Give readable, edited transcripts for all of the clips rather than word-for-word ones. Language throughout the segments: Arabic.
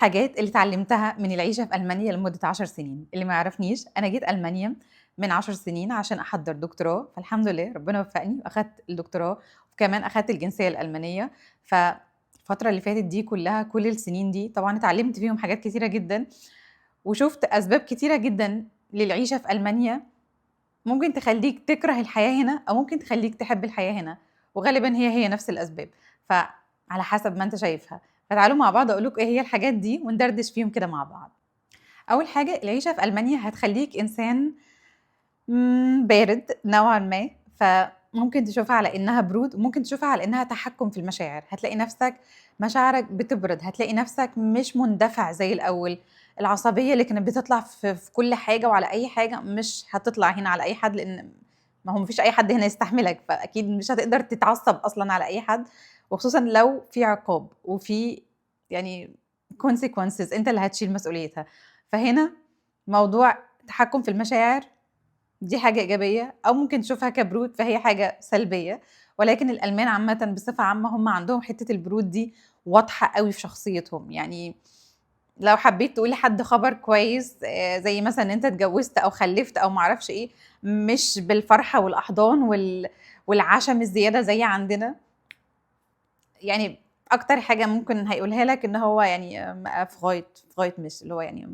حاجات اللي اتعلمتها من العيشة في ألمانيا لمدة 10 سنين. اللي ما يعرفنيش أنا جيت ألمانيا من 10 سنين عشان أحضّر دكتوراه، فالحمد لله ربنا وفّقني وأخدت الدكتوراه، وكمان أخدت الجنسية الألمانية. فالفترة اللي فاتت دي كلّها، كل السنين دي طبعًا اتعلمت فيهم حاجات كتيرة جدًا، وشُفت أسباب كتيرة جدًا للعيشة في ألمانيا ممكن تخلّيك تكره الحياة هنا أو ممكن تخلّيك تحب الحياة هنا، وغالبًا هي نفس الأسباب، فعلى حسب ما أنت شايفها. فتعالوا مع بعض أقول لكم إيه هي الحاجات دي وندردش فيهم كده مع بعض. أول حاجة العيشة في ألمانيا هتخلّيك إنسان بارد نوعًا ما، فممكن تشوفها على إنها برود وممكن تشوفها على إنها تحكُّم في المشاعر. هتلاقي نفسك مشاعرك بتبرد، هتلاقي نفسك مش مندفع زي الأول. العصبية اللي كانت بتطلع في كل حاجة وعلى أي حاجة مش هتطلع هنا على أي حد، لإن ما هو ما فيش أي حد هنا يستحملك، فأكيد مش هتقدر تتعصب أصلًا على أي حد، وخصوصًا لو في عقاب وفي يعني consequences أنت اللي هتشيل مسؤوليتها. فهنا موضوع تحكُّم في المشاعر دي حاجة إيجابية أو ممكن تشوفها كبرود فهي حاجة سلبية، ولكن الألمان عامةً بصفة عامة هم عندهم حتّة البرود دي واضحة أوي في شخصيتهم. يعني لو حبّيت تقول لحد خبر كويس زي مثلًا إن أنت اتجوّزت أو خلّفت أو ما أعرفش إيه، مش بالفرحة والأحضان والعَشَم الزيادة زي عندنا. يعني أكتر حاجة ممكن هيقولها لك إن هو يعني في غاية مش اللي هو يعني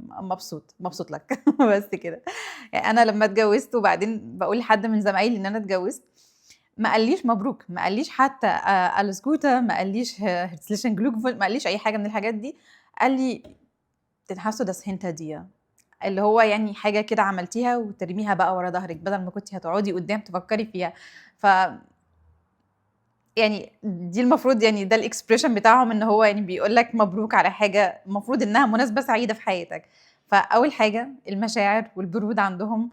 مبسوط لك بس كده. يعني أنا لمّا اتجوّزت وبعدين باقول لحد من زمايلي إن أنا اتجوّزت، ما قاليش مبروك، ما قاليش حتى alles Gute، ما قاليش herzlichen Glückwunsch، ما قاليش أي حاجة من الحاجات دي. قال لي: „Den hast du das hinter dir." اللي هو يعني حاجة كده عملتيها وترميها بقى ورا ضهرِك، بدل ما كنتِ هتقعدي قدّام تفكّري فيها. ف يعني دي المفروض يعني ده الexpression بتاعهم، إن هو يعني بيقول لك مبروك على حاجة المفروض إنها مناسبة سعيدة في حياتك. فأول حاجة المشاعر والبرود عندهم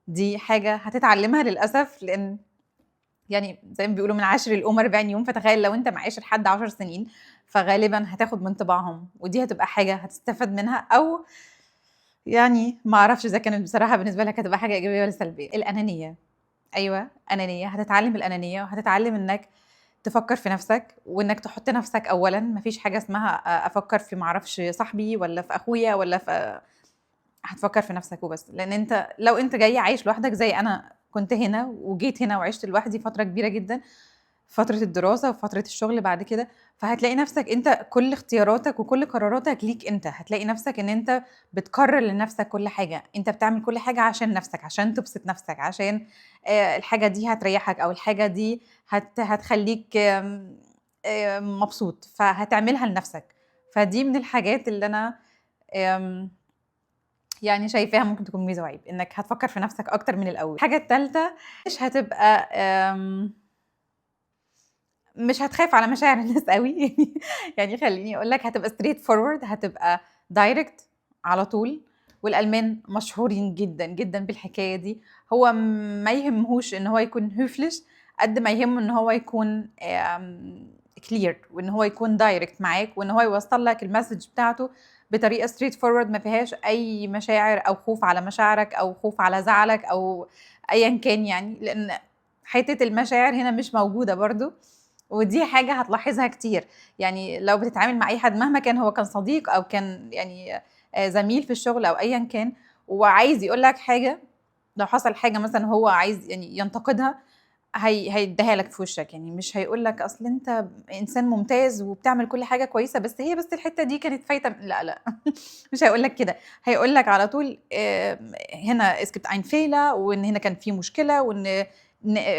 دي حاجة هتتعلمها للأسف، لإن يعني زي ما بيقولوا من عاشر الأم 40 يوم، فتخيل لو أنت معاشر حد 10 سنين، فغالبًا هتاخد من طباعهم، ودي هتبقى حاجة هتستفاد منها أو يعني ما أعرفش إذا كانت بصراحة بالنسبة لك هتبقى حاجة إيجابية والّا سلبية. الأنانية، أيوه، أنانية، هتتعلم الأنانية وهتتعلم إنك تفكّر في نَفْسك، وإنّك تحُط نَفْسك أولًا. ما فيش حاجة اسمها أفكّر في ما أعرفش صاحبي والّا في أخويا والّا في هتفكّر في نَفْسك وبس. لإن أنت لو أنت جاي عايش لوحدك زي أنا كنت هنا وجيت هنا وعِشت لوحدي فترة كبيرة جدًا، فترة الدراسة وفترة الشغل بعد كده، فهتلاقي نَفْسك أنت كل اختياراتك وكل قراراتك ليك أنت. هتلاقي نَفْسك إن أنت بتقرّر لنَفْسك كل حاجة، أنت بتعمل كل حاجة عشان نَفْسك، عشان تبسط نَفْسك، عشان الحاجة دي هتريّحك أو الحاجة دي هتخلّيك مبسوط، فهتعملها لنَفْسك. فدي من الحاجات اللي أنا آمم يعني شايفاها ممكن تكون ميزة وعيب، إنّك هتفكّر في نَفْسك أكتر من الأول. الحاجة التالتة مش هتبقى مش هتخاف على مشاعر الناس أوي يعني خلّيني أقول لك هتبقى straight forward، هتبقى direct على طول. والألمان مشهورين جدًا، جدًا بالحكاية دي. هو ما يهمهوش إن هو يكون höflich قد ما يهمه إن هو يكون clear، وإن هو يكون direct معاك، وإن هو يوصّل لك الmessage بتاعته بطريقة straight forward ما فيهاش أي مشاعر أو خوف على مشاعرك أو خوف على زعلك أو أيًا كان يعني. لإن حتّة المشاعر هنا مش موجودة برضه، ودي حاجة هتلاحظها كتير. يعني لو بتتعامل مع أي حد مهما كان هو كان صديق أو كان يعني زميل في الشغل أو أيًا كان، وعايز يقول لك حاجة، لو حصل حاجة مثلًا هو عايز يعني ينتقدها، هيدّيها لك في وشّك. يعني مش هيقول لك أصل أنت إنسان ممتاز وبتعمل كل حاجة كويسة، بس الحتّة دي كانت فايتة لأ، لأ مش هيقول لك كده. هيقول لك على طول هنا es gibt einen Fehler، وإن هنا كان في مشكلة، وإن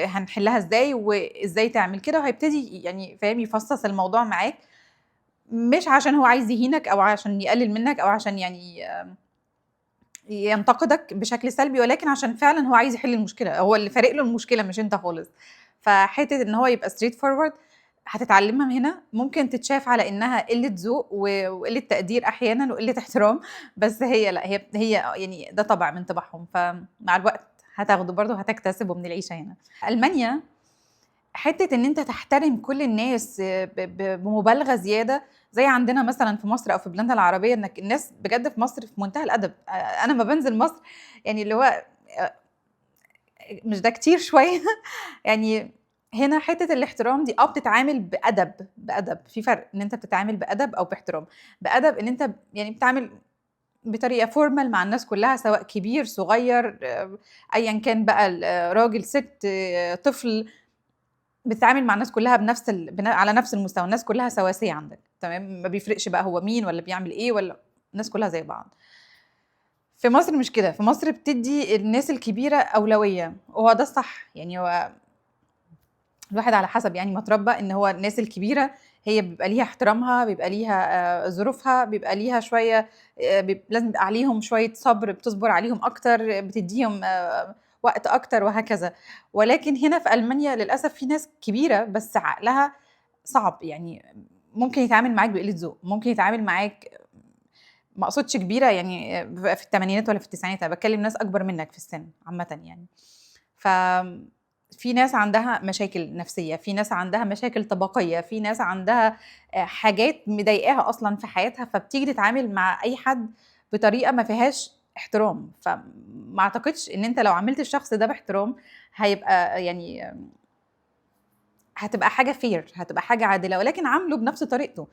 هنحلّها إزاي، وإزاي تعمل كده، وهيبتدي يعني فاهم، يفصّص الموضوع معاك، مش عشان هو عايز يهينك أو عشان يقلل منّك أو عشان يعني ينتقدك بشكل سلبي، ولكن عشان فعلًا هو عايز يحل المشكلة، هو اللي فارق له المشكلة مش أنت خالص. فحتّة إن هو يبقى straight forward هتتعلمها من هنا، ممكن تتشاف على إنها قلة ذوق وقلة تقدير أحيانًا وقلة احترام، بس هي لأ، هي يعني ده طبع من طباعهم، فمع الوقت هتاخده برضه هتكتسبه من العيشة هنا. ألمانيا حتّة إن أنت تحترم كل الناس بمبالغة زيادة، زي عندنا مثلًا في مصر أو في بلادنا العربية، إنّك الناس بجد في مصر في منتهى الأدب. أنا أمّا بانزل مصر يعني اللي هو مش ده كتير شوية يعني هنا حتة الاحترام دي بتتعامل بأدب، في فرق إن أنت بتتعامل بأدب أو باحترام. بأدب إن أنت يعني بتتعامل بطريقة formal مع الناس كلّها سواء كبير، صغير، أيًا كان بقى راجل، ست، طفل، بتتعامل مع الناس كلّها بنفس على نفس المستوى، الناس كلّها سواسية عندك، تمام، ما بيفرقش بقى هو مين والّا بيعمل إيه الناس كلّها زي بعض. في مصر مش كده، في مصر بتدّي الناس الكبيرة أولوية، وهو ده الصح، يعني هو الواحد على حسب يعني ما اتربى إن هو الناس الكبيرة هي بيبقى ليها احترامها، بيبقى ليها ظروفها، بيبقى ليها شوية لازم يبقى عليهم شوية صبر، بتصبر عليهم أكتر، بتدّيهم وقت أكتر وهكذا. ولكن هنا في ألمانيا للأسف في ناس كبيرة بس عقلها صعب، يعني ممكن يتعامل معاك بقلة ذوق، ممكن يتعامل معاك ما اقصدش كبيرة يعني بيبقى في التمانينات ولا في التسعينات، أنا باتكلم ناس أكبر منك في السن عامةً يعني. ف في ناس عندها مشاكل نفسية، في ناس عندها مشاكل طبقية، في ناس عندها حاجات مضايقاها أصلًا في حياتها، فبتيجي تتعامل مع أي حد بطريقة ما فيهاش احترام، فما أعتقدش إن أنت لو عاملت الشخص ده باحترام هيبقى يعني هتبقى حاجة fair، هتبقى حاجة عادلة، ولكن عامله بنفس طريقته،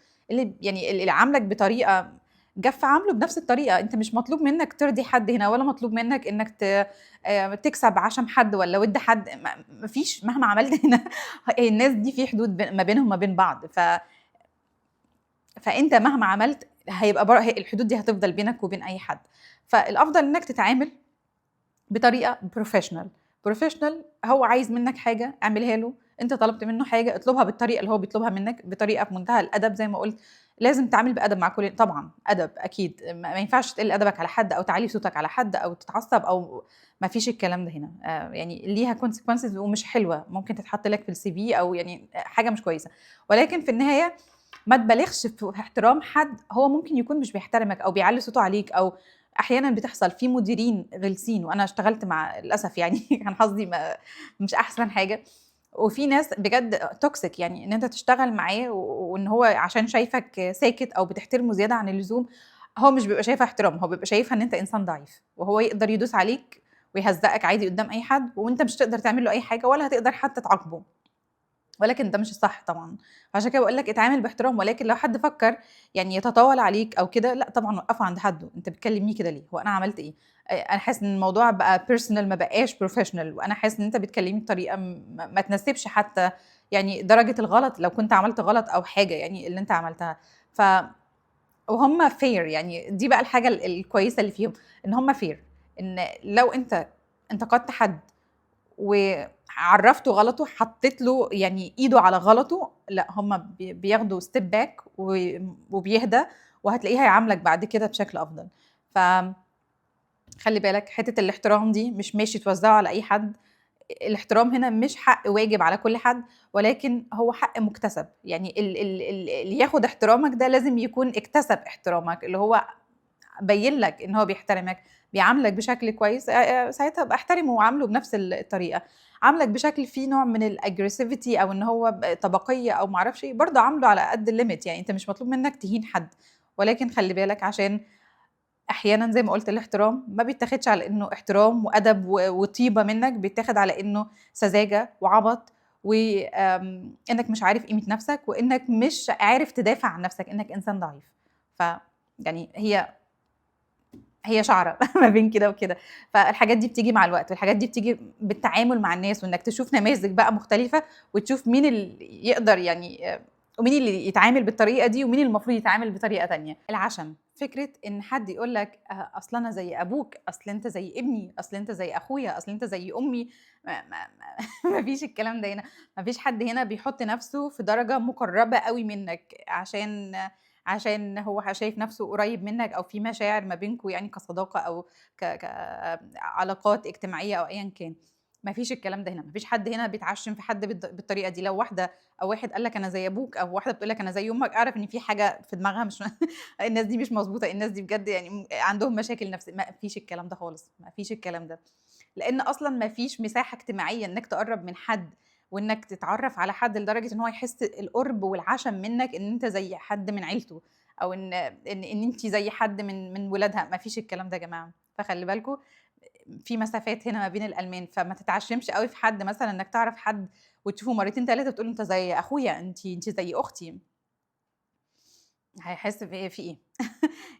يعني اللي عاملك بطريقة جافة عامله بنفس الطريقة، أنت مش مطلوب منك ترضي حد هنا، ولا مطلوب منك إنك تكسب عشم حد ولا وِد حد، ما فيش مهما عملت هنا الناس دي في حدود ما بينهم وما بين بعض، فأنت مهما عملت هيبقى الحدود دي هتفضل بينك وبين أي حد، فالأفضل إنك تتعامل بطريقة professional. هو عايز منك حاجة اعملها له، أنت طلبت منه حاجة اطلبها بالطريقة اللي هو بيطلبها منك، بطريقة في منتهى الأدب زي ما قُلت، لازم تتعامل بأدب مع طبعًا أدب أكيد، ما ينفعش تقِل أدبك على حد أو تعلّي صوتك على حد أو تتعصب أو ما فيش الكلام ده هنا، يعني ليها consequences ومش حلوة، ممكن تتحط لك في الCV أو يعني حاجة مش كويسة، ولكن في النهاية ما تبالغش في احترام حد هو ممكن يكون مش بيحترمك أو بيعلّي صوته عليك أو أحيانًا بتحصل، في مديرين غلسين وأنا اشتغلت مع للأسف يعني كان حظي مش أحسن حاجة، وفي ناس بجد toxic، يعني إن أنت تشتغل معاه وإن هو عشان شايفك ساكت أو بتحترمه زيادة عن اللزوم، هو مش بيبقى شايفها احترام، هو بيبقى شايفها إن أنت إنسان ضعيف، وهو يقدر يدوس عليك ويهزّقك عادي قدّام أي حد، وأنت مش هتقدر تعمل له أي حاجة ولا هتقدر حتى تعاقبه. ولكن ده مش الصح طبعًا، فعشان كده باقول لك اتعامل باحترام، ولكن لو حد فكّر يعني يتطاول عليك أو كده، لأ طبعًا وقّفه عند حدُّه، أنت بتكلمني كده ليه؟ هو أنا عملت إيه؟ أنا حاسس إن الموضوع بقى personal ما بقاش professional، وأنا حاسس إن أنت بتكلمني بطريقة ما تناسبش حتى يعني درجة الغلط لو كنت عملت غلط أو حاجة يعني اللي أنت عملتها، وهُم fair، يعني دي بقى الحاجة الكويسة اللي فيهم، إن هُم fair، إن لو أنت انتقدت حد وعرّفته غلطه، حطّيت له يعني إيده على غلطه، لأ هُم بياخدوا step back وبيهدى، وهتلاقيه هيعاملك بعد كده بشكل أفضل. خلّي بالك حتّة الاحترام دي مش ماشي توزّعه على أي حد، الاحترام هنا مش حق واجب على كل حد، ولكن هو حق مُكتسب، يعني اللي ياخد احترامك ده لازم يكون اكتسب احترامك، اللي هو بيّن لك إن هو بيحترمك، بيعاملك بشكل كويس، ساعتها ابقى احترمه وعامله بنفس الطريقة، عاملك بشكل فيه نوع من الaggressivity أو إن هو طبقية أو ما أعرفش إيه، برضه عامله على قد الlimit، يعني أنت مش مطلوب منك تهين حد، ولكن خلّي بالك عشان أحيانًا زي ما قُلت الاحترام ما بيتاخدش على إنه احترام وأدب وطيبة منك، بيتاخد على إنه سذاجة وعبط إنك مش عارف قيمة نفسك، وإنك مش عارف تدافع عن نفسك، إنك إنسان ضعيف. ف يعني هي شعرة ما بين كده وكده، فالحاجات دي بتيجي مع الوقت، والحاجات دي بتيجي بالتعامل مع الناس، وإنك تشوف نماذج بقى مختلفة، وتشوف مين اللي يقدر يعني ومين اللي يتعامل بالطريقة دي، ومين اللي المفروض يتعامل بطريقة تانية. العشم، فكرة إن حد يقول لك أصل أنا زي أبوك، أصل أنت زي ابني، أصل أنت زي أخويا، أصل أنت زي أمي، ما فيش الكلام ده هنا، ما فيش حد هنا بيحط نفسه في درجة مقربة أوي منك عشان هو شايف نفسه قريب منك أو في مشاعر ما بينكم يعني كصداقة أو علاقات اجتماعية أو أيًا كان، ما فيش الكلام ده هنا، ما فيش حد هنا بيتعشِّم في حد بالطريقة دي، لو واحدة أو واحد قال لك أنا زي أبوك أو واحدة بتقول لك أنا زي أمك، اعرف إن في حاجة في دماغها مش الناس دي مش مضبوطة، الناس دي بجد يعني عندهم مشاكل نفسية، ما فيش الكلام ده خالص، ما فيش الكلام ده. لإن أصلًا ما فيش مساحة اجتماعية إنك تقرّب من حد، وإنك تتعرّف على حد لدرجة إن هو يحس القُرب والعَشَم منك إن أنت زي حد من عيلته، أو إن أنتِ زي حد من ولادها، ما فيش الكلام ده يا جماعة، فخلّي بالكم في مسافات هنا ما بين الألمان، فما تتعشّمش أوي في حد مثلًا إنك تعرف حد وتشوفه مرتين 3 وتقول له أنت زي أخويا، أنتِ زي أختي. هيحس في إيه؟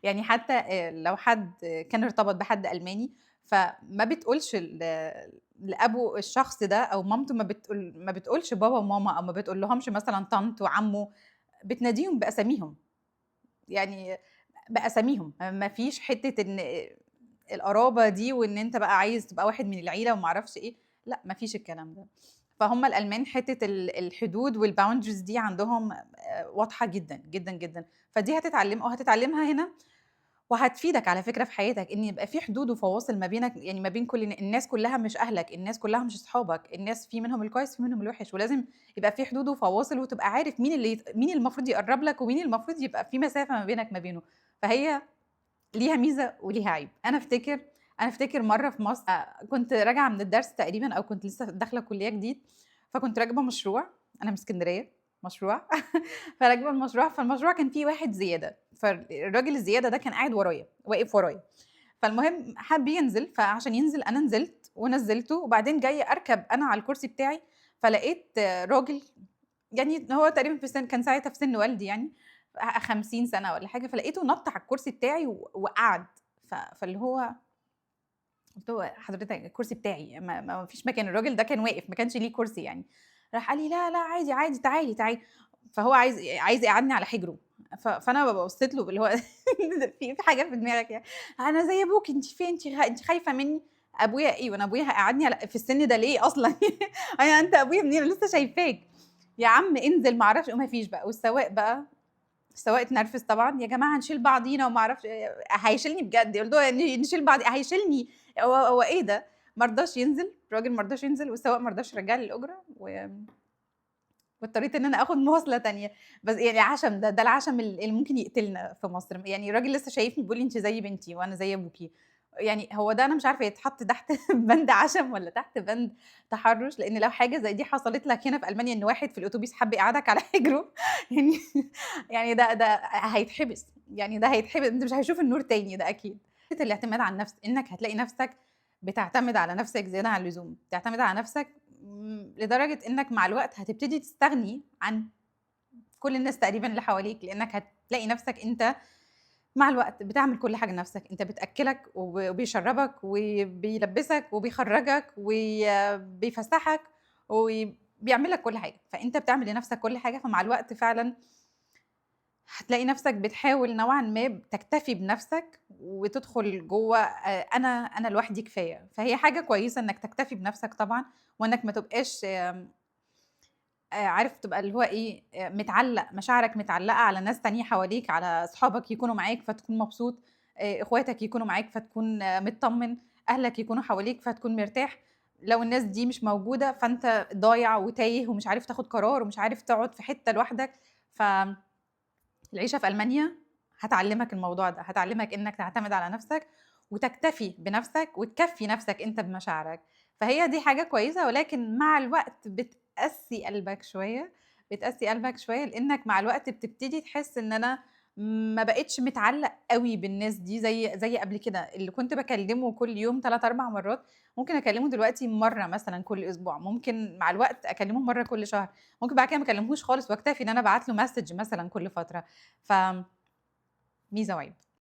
يعني حتى لو حد كان ارتبط بحد ألماني، فما بتقولش لأبو الشخص ده أو مامته، ما بتقولش بابا وماما، أو ما بتقولهمش مثلًا طنط وعمو، بتناديهم بأساميهم، يعني بأساميهم، ما فيش حتّة إن القرابة دي وإن أنت بقى عايز تبقى واحد من العيلة وما أعرفش إيه، لأ ما فيش الكلام ده. فهُم الألمان حتّة الحدود والboundaries دي عندهم واضحة جدًا، جدًا، جدًا، فدي هتتعلمها هنا، وهتفيدك على فكرة في حياتك، إن يبقى في حدود وفواصل ما بينك، يعني ما بين كل الناس كلّها مش أهلك، الناس كلّها مش أصحابك، الناس في منهم الكويس في منهم الوحش، ولازم يبقى في حدود وفواصل، وتبقى عارف مين المفروض يقرّب لك، ومين المفروض يبقى في مسافة ما بينك ما بينه. فهي ليها ميزة وليها عيب. أنا أفتكر مرّة في مصر كنت راجعة من الدرس تقريبًا، أو كنت لسه داخلة كُلّية جديد، فكنت راكبة مشروع، أنا من إسكندرية، مشروع فراكبة المشروع، فالمشروع كان فيه واحد زيادة، فالراجل الزيادة ده كان قاعد ورايا، واقف ورايا. فالمهم حَب ينزل، فعشان ينزل أنا نزلت ونزّلته، وبعدين جاية أركب أنا على الكرسي بتاعي، فلقيت راجل، يعني هو تقريبًا كان ساعتها في سِن والدي يعني، 50 سَنة والّا حاجة، فلقيته نَط على الكرسي بتاعي وقعد. فاللي هو قُلت له: "حضرتك الكرسي بتاعي، ما فيش مكان." الراجل ده كان واقف، ما كانش ليه كرسي يعني. راح قال لي: "لا، لا عادي، عادي، تعالي، تعالي." فهو عايز يقعدني على حجره. فأنا بصّيت له اللي هو في حاجة في دماغك يعني؟ "أنا زي أبوكِ، أنتِ في أنتِ خايفة منّي؟" أبويا إيه؟ وأنا أبويا هيقعدني في السن ده ليه أصلًا؟ أنت أبويا منين؟ أنا لسه شايفاك. يا عم انزل ما أعرفش، وما فيش بقى. السواق اتنرفز طبعًا، "يا جماعة نشيل بعضينا." وما أعرفش هيشيلني بجد، قُلت له: نشيل بعض." هيشيلني، هو إيه ده؟ ما رضاش ينزل، الراجل ما رضاش ينزل، والسواق ما رضاش يرجّع لي الأجرة، واضطريت إن أنا آخُد مواصلة تانية. بس يعني عَشَم، ده العَشَم اللي ممكن يقتلنا في مصر، يعني الراجل لسه شايفني بيقول لي: "أنتِ زي بنتي وأنا زي أبوكِ." يعني هو ده أنا مش عارفة يتحط تحت بند عَشَم والّا تحت بند تحرُّش، لإن لو حاجة زي دي حصلت لك هنا في ألمانيا، إن واحد في الأوتوبيس حَب يقعّدك على حجره يعني يعني ده هيتحبس، يعني ده هيتحبس، أنت مش هيشوف النور تاني ده أكيد. فكرة الاعتماد على النفس، إنك هتلاقي نفسك بتعتمد على نفسك زيادة عن اللزوم، بتعتمد على نفسك لدرجة إنك مع الوقت هتبتدي تستغني عن كل الناس تقريبًا اللي حواليك، لإنك هتلاقي نفسك أنت مع الوقت بتعمل كل حاجة لنفسك، أنت بتأكّلك وبيشرّبك وبيلبّسك وبيخرّجك وبيفسّحك وبيعمل لك كل حاجة، فأنت بتعمل لنفسك كل حاجة، فمع الوقت فعلًا هتلاقي نفسك بتحاول نوعًا ما تكتفي بنفسك وتدخل جوّه أنا لوحدي كفاية. فهي حاجة كويسة إنك تكتفي بنفسك طبعًا، وإنك ما تبقاش عارف تبقى اللي هو إيه، مشاعرك متعلقة على ناس تانية حواليك، على أصحابك يكونوا معاك فتكون مبسوط، إخواتك يكونوا معاك فتكون متطمن، أهلك يكونوا حواليك فتكون مرتاح. لو الناس دي مش موجودة فأنت ضايع وتايه ومش عارف تاخد قرار ومش عارف تقعد في حتة لوحدك. العيشة في ألمانيا هتعلّمك الموضوع ده، هتعلّمك إنك تعتمد على نفسك وتكتفي بنفسك وتكفّي نفسك أنت بمشاعرك. فهي دي حاجة كويسة، ولكن مع الوقت بتقسّي قلبك شوية، لإنك مع الوقت بتبتدي تحس إن أنا ما بقيتش متعلّق أوي بالناس دي زي قبل كده، اللي كنت باكلّمه كل يوم 3، 4 مرات، ممكن أكلّمه دلوقتي مرّة مثلًا كل أسبوع، ممكن مع الوقت أكلّمه مرّة كل شهر. ممكن بعد كده ما اكلمهوش خالص واكتفي إن أنا ابعت له message مثلًا كل فترة. فميزة وعيب.